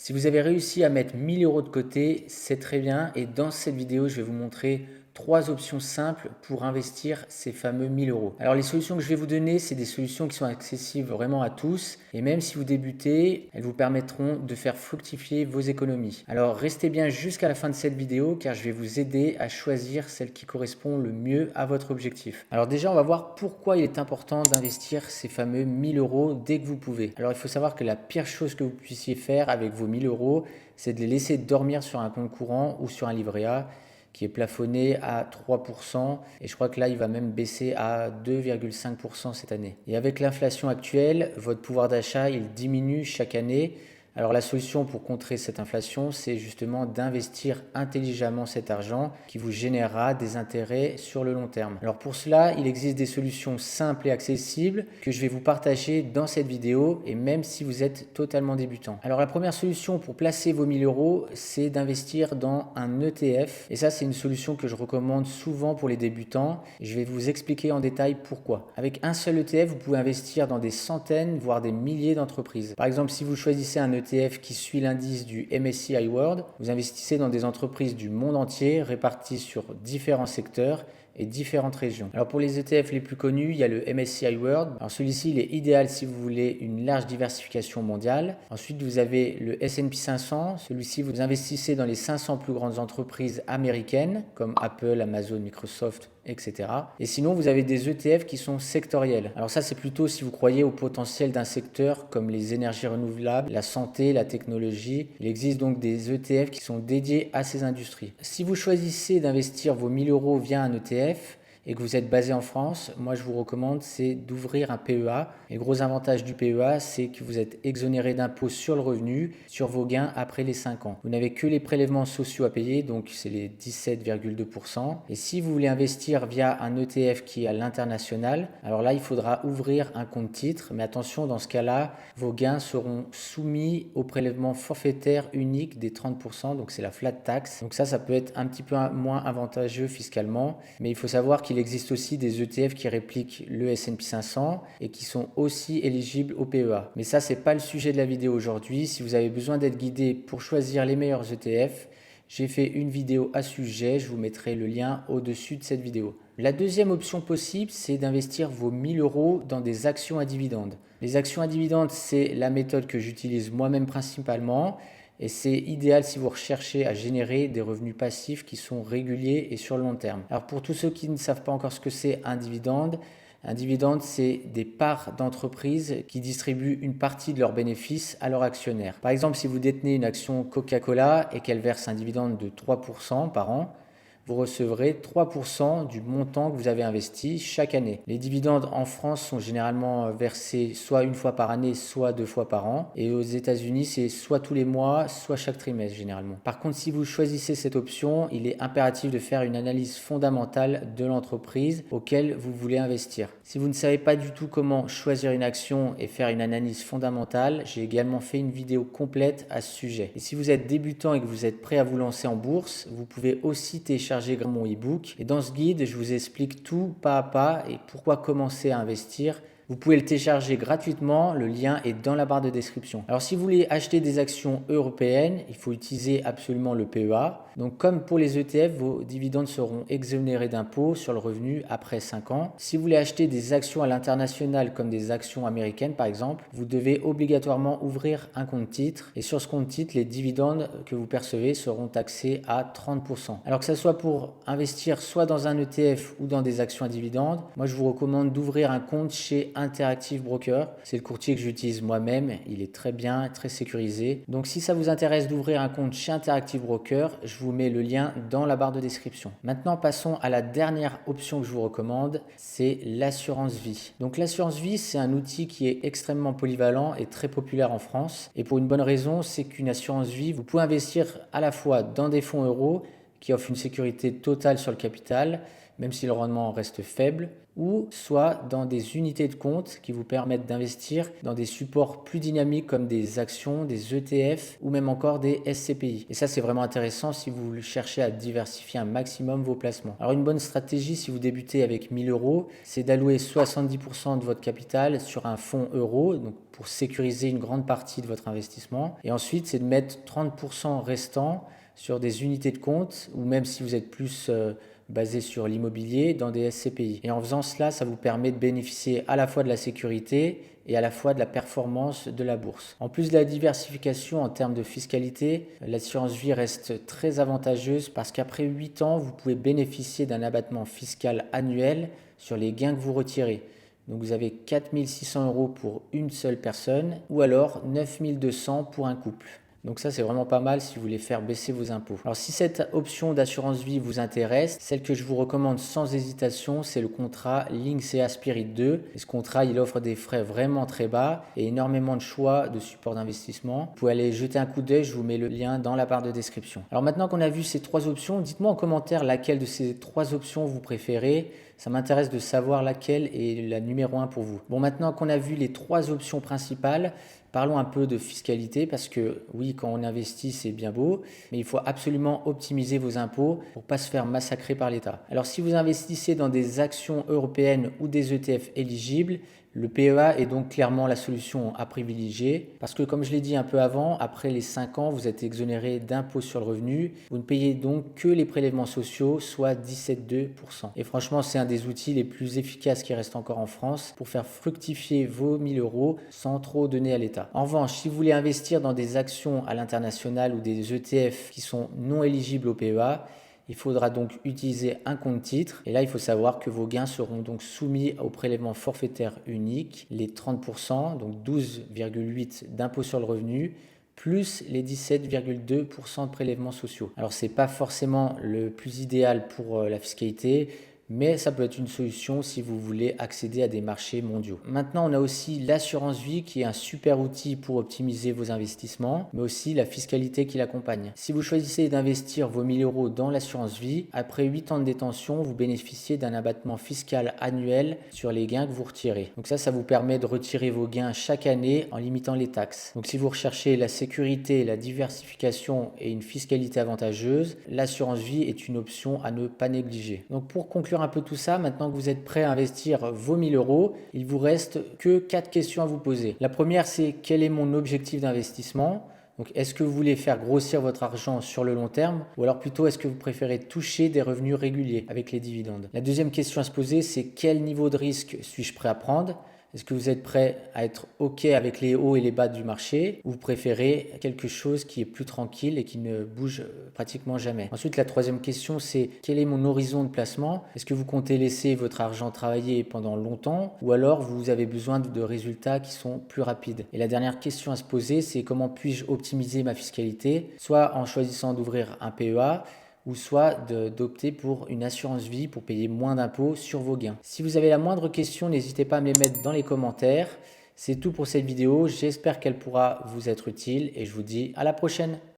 Si vous avez réussi à mettre 1000 euros de côté, c'est très bien. Et dans cette vidéo, je vais vous montrer trois options simples pour investir ces fameux 1000 euros. Alors les solutions que je vais vous donner, c'est des solutions qui sont accessibles vraiment à tous. Et même si vous débutez, elles vous permettront de faire fructifier vos économies. Alors restez bien jusqu'à la fin de cette vidéo car je vais vous aider à choisir celle qui correspond le mieux à votre objectif. Alors déjà, on va voir pourquoi il est important d'investir ces fameux 1000 euros dès que vous pouvez. Alors il faut savoir que la pire chose que vous puissiez faire avec vos 1000 euros, c'est de les laisser dormir sur un compte courant ou sur un livret A qui est plafonné à 3%, et je crois que là, il va même baisser à 2,5% cette année. Et avec l'inflation actuelle, votre pouvoir d'achat, il diminue chaque année. Alors la solution pour contrer cette inflation, c'est justement d'investir intelligemment cet argent qui vous générera des intérêts sur le long terme. Alors pour cela, il existe des solutions simples et accessibles que je vais vous partager dans cette vidéo, et même si vous êtes totalement débutant. Alors la première solution pour placer vos 1000 euros, c'est d'investir dans un ETF. Et ça, c'est une solution que je recommande souvent pour les débutants. Je vais vous expliquer en détail pourquoi. Avec un seul ETF, vous pouvez investir dans des centaines, voire des milliers d'entreprises. Par exemple, si vous choisissez un ETF qui suit l'indice du MSCI World, vous investissez dans des entreprises du monde entier réparties sur différents secteurs et différentes régions. Alors pour les ETF les plus connus, il y a le MSCI World. Alors celui-ci, il est idéal si vous voulez une large diversification mondiale. Ensuite, vous avez le S&P 500. Celui-ci, vous investissez dans les 500 plus grandes entreprises américaines comme Apple, Amazon, Microsoft, etc. Et sinon, vous avez des ETF qui sont sectoriels. Alors ça, c'est plutôt si vous croyez au potentiel d'un secteur comme les énergies renouvelables, la santé, la technologie. Il existe donc des ETF qui sont dédiés à ces industries. Si vous choisissez d'investir vos 1000 euros via un ETF, et que vous êtes basé en France, moi je vous recommande c'est d'ouvrir un PEA. Et le gros avantage du PEA, c'est que vous êtes exonéré d'impôts sur le revenu, sur vos gains après les 5 ans. Vous n'avez que les prélèvements sociaux à payer, donc c'est les 17,2%. Et si vous voulez investir via un ETF qui est à l'international, alors là il faudra ouvrir un compte titre, mais attention, dans ce cas-là, vos gains seront soumis au prélèvement forfaitaire unique des 30%, donc c'est la flat tax. Donc ça peut être un petit peu moins avantageux fiscalement, mais il faut savoir qu'il existe aussi des ETF qui répliquent le S&P 500 et qui sont aussi éligibles au PEA. Mais ça, c'est pas le sujet de la vidéo aujourd'hui. Si vous avez besoin d'être guidé pour choisir les meilleurs ETF, j'ai fait une vidéo à ce sujet, je vous mettrai le lien au-dessus de cette vidéo. La deuxième option possible, c'est d'investir vos 1000 euros dans des actions à dividendes. Les actions à dividendes, c'est la méthode que j'utilise moi-même principalement. Et c'est idéal si vous recherchez à générer des revenus passifs qui sont réguliers et sur le long terme. Alors pour tous ceux qui ne savent pas encore ce que c'est un dividende, c'est des parts d'entreprises qui distribuent une partie de leurs bénéfices à leurs actionnaires. Par exemple, si vous détenez une action Coca-Cola et qu'elle verse un dividende de 3% par an, vous recevrez 3% du montant que vous avez investi chaque année. Les dividendes en France sont généralement versés soit une fois par année, soit 2 fois par an. Et aux États-Unis, c'est soit tous les mois, soit chaque trimestre généralement. Par contre, si vous choisissez cette option, il est impératif de faire une analyse fondamentale de l'entreprise auquel vous voulez investir. Si vous ne savez pas du tout comment choisir une action et faire une analyse fondamentale, j'ai également fait une vidéo complète à ce sujet. Et si vous êtes débutant et que vous êtes prêt à vous lancer en bourse, vous pouvez aussi télécharger mon e-book. Et dans ce guide, je vous explique tout pas à pas et pourquoi commencer à investir. Vous pouvez le télécharger gratuitement, le lien est dans la barre de description. Alors si vous voulez acheter des actions européennes, il faut utiliser absolument le PEA. Donc comme pour les ETF, vos dividendes seront exonérés d'impôts sur le revenu après 5 ans. Si vous voulez acheter des actions à l'international comme des actions américaines par exemple, vous devez obligatoirement ouvrir un compte titre. Et sur ce compte titre, les dividendes que vous percevez seront taxés à 30%. Alors que ce soit pour investir soit dans un ETF ou dans des actions à dividendes, moi je vous recommande d'ouvrir un compte chez Interactive Broker. C'est le courtier que j'utilise moi-même. Il est très bien, très sécurisé. Donc si ça vous intéresse d'ouvrir un compte chez Interactive Broker, je vous mets le lien dans la barre de description. Maintenant, passons à la dernière option que je vous recommande, c'est l'assurance vie. Donc l'assurance vie, c'est un outil qui est extrêmement polyvalent et très populaire en France. Et pour une bonne raison, c'est qu'une assurance vie, vous pouvez investir à la fois dans des fonds euros qui offrent une sécurité totale sur le capital, même si le rendement reste faible, ou soit dans des unités de compte qui vous permettent d'investir dans des supports plus dynamiques comme des actions, des ETF ou même encore des SCPI. Et ça, c'est vraiment intéressant si vous cherchez à diversifier un maximum vos placements. Alors une bonne stratégie si vous débutez avec 1000 euros, c'est d'allouer 70% de votre capital sur un fonds euro, donc pour sécuriser une grande partie de votre investissement. Et ensuite, c'est de mettre 30% restant sur des unités de compte ou même si vous êtes plus basé sur l'immobilier dans des SCPI. Et en faisant cela, ça vous permet de bénéficier à la fois de la sécurité et à la fois de la performance de la bourse. En plus de la diversification en termes de fiscalité, l'assurance vie reste très avantageuse parce qu'après 8 ans, vous pouvez bénéficier d'un abattement fiscal annuel sur les gains que vous retirez. Donc vous avez 4 600 euros pour une seule personne ou alors 9 200 pour un couple. Donc ça, c'est vraiment pas mal si vous voulez faire baisser vos impôts. Alors si cette option d'assurance vie vous intéresse, celle que je vous recommande sans hésitation, c'est le contrat Linksea Spirit 2. Et ce contrat, il offre des frais vraiment très bas et énormément de choix de support d'investissement. Vous pouvez aller jeter un coup d'œil, je vous mets le lien dans la barre de description. Alors maintenant qu'on a vu ces 3 options, dites-moi en commentaire laquelle de ces 3 options vous préférez. Ça m'intéresse de savoir laquelle est la numéro 1 pour vous. Bon, maintenant qu'on a vu les 3 options principales, parlons un peu de fiscalité parce que oui, quand on investit, c'est bien beau, mais il faut absolument optimiser vos impôts pour ne pas se faire massacrer par l'État. Alors si vous investissez dans des actions européennes ou des ETF éligibles, le PEA est donc clairement la solution à privilégier parce que comme je l'ai dit un peu avant, après les 5 ans, vous êtes exonéré d'impôts sur le revenu. Vous ne payez donc que les prélèvements sociaux, soit 17,2%. Et franchement, c'est un des outils les plus efficaces qui reste encore en France pour faire fructifier vos 1000 euros sans trop donner à l'État. En revanche, si vous voulez investir dans des actions à l'international ou des ETF qui sont non éligibles au PEA, il faudra donc utiliser un compte titre et là il faut savoir que vos gains seront donc soumis au prélèvement forfaitaire unique, les 30%, donc 12,8 d'impôt sur le revenu, plus les 17,2% de prélèvements sociaux. Alors c'est pas forcément le plus idéal pour la fiscalité, mais ça peut être une solution si vous voulez accéder à des marchés mondiaux. Maintenant, on a aussi l'assurance vie qui est un super outil pour optimiser vos investissements, mais aussi la fiscalité qui l'accompagne. Si vous choisissez d'investir vos 1000 euros dans l'assurance vie, après 8 ans de détention, vous bénéficiez d'un abattement fiscal annuel sur les gains que vous retirez. Donc ça vous permet de retirer vos gains chaque année en limitant les taxes. Donc si vous recherchez la sécurité, la diversification et une fiscalité avantageuse, l'assurance vie est une option à ne pas négliger. Donc pour conclure un peu tout ça, maintenant que vous êtes prêt à investir vos 1000 euros, il vous reste que 4 questions à vous poser. La première, c'est quel est mon objectif d'investissement ? Donc, est-ce que vous voulez faire grossir votre argent sur le long terme ou alors plutôt est-ce que vous préférez toucher des revenus réguliers avec les dividendes ? La deuxième question à se poser, c'est quel niveau de risque suis-je prêt à prendre ? Est-ce que vous êtes prêt à être OK avec les hauts et les bas du marché ou vous préférez quelque chose qui est plus tranquille et qui ne bouge pratiquement jamais? Ensuite, la troisième question, c'est quel est mon horizon de placement? Est-ce que vous comptez laisser votre argent travailler pendant longtemps ou alors vous avez besoin de résultats qui sont plus rapides? Et la dernière question à se poser, c'est comment puis-je optimiser ma fiscalité, soit en choisissant d'ouvrir un PEA, ou soit d'opter pour une assurance vie pour payer moins d'impôts sur vos gains. Si vous avez la moindre question, n'hésitez pas à me les mettre dans les commentaires. C'est tout pour cette vidéo, j'espère qu'elle pourra vous être utile et je vous dis à la prochaine.